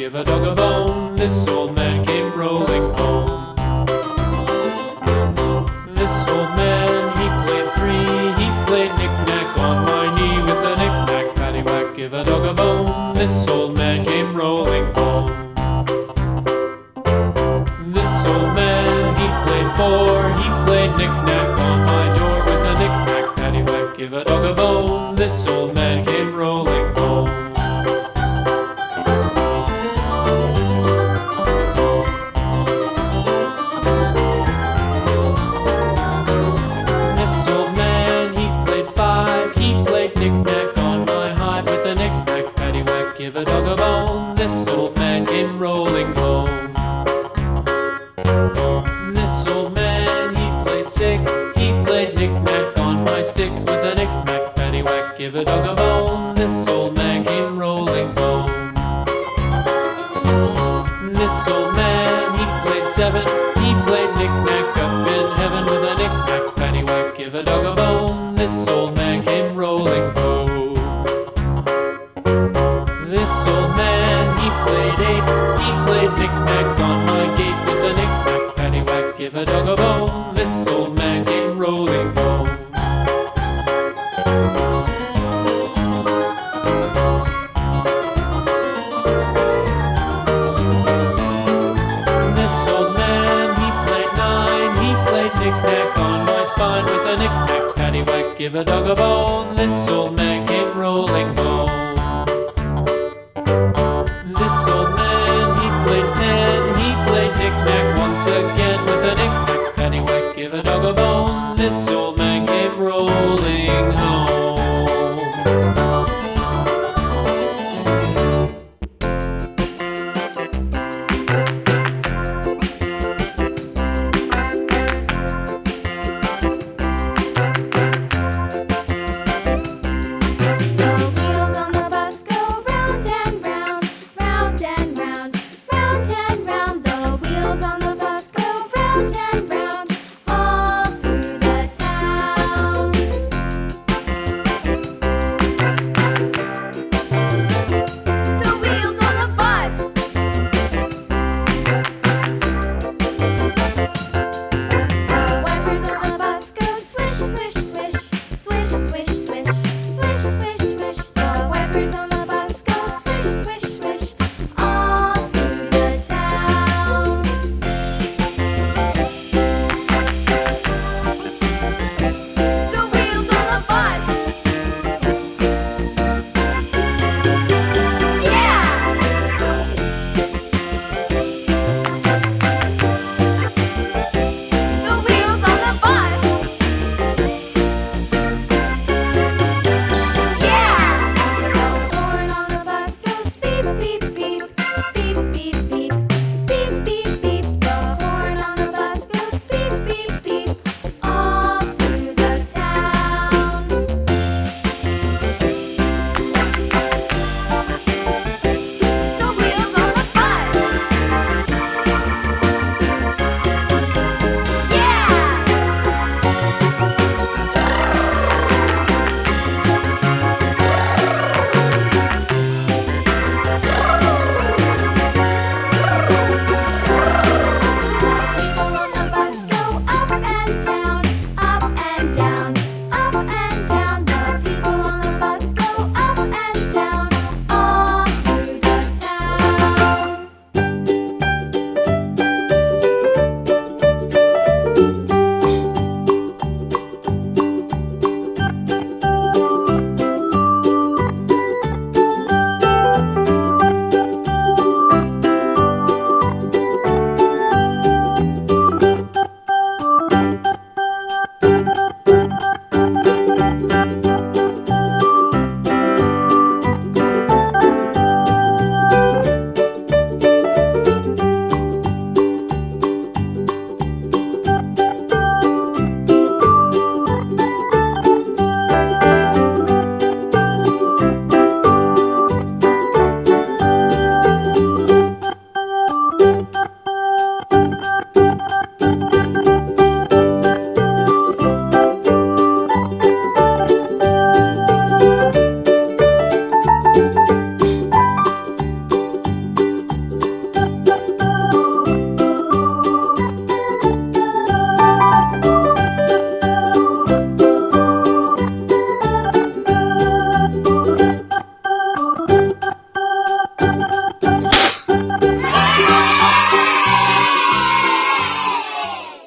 give a dog a bone. This old man came rolling home. This old man, he played three. He played knick-knack on my knee with a knick-knack, paddywhack, give a dog a bone. This old man came rolling home. This old man, he played four. He played knick-knack on my door with a knick-knack, paddywhack, give a dog a bone. This old man came rolling home. This old man, he played five. He played knick-knack on my hive with a knick-knack, paddywhack, give a dog a bone. This old man came rolling home. This old man, he played six. He played knick-knack on my sticks with a knick-knack, paddywhack, give a dog a bone. This old man came rolling home. This old man, he played seven. He played knick-knack up in heaven with a knick-knack, paddywhack, give a dog a bone. This old man came rolling home. This old man, he played eight. He played knick-knack on my gate with a knick-knack, paddywhack, give a dog a bone. This old man came rolling home. This old man, he played nine. He played knick-knack on my spine with a knick-knack, paddywhack, give a dog a bone. This old man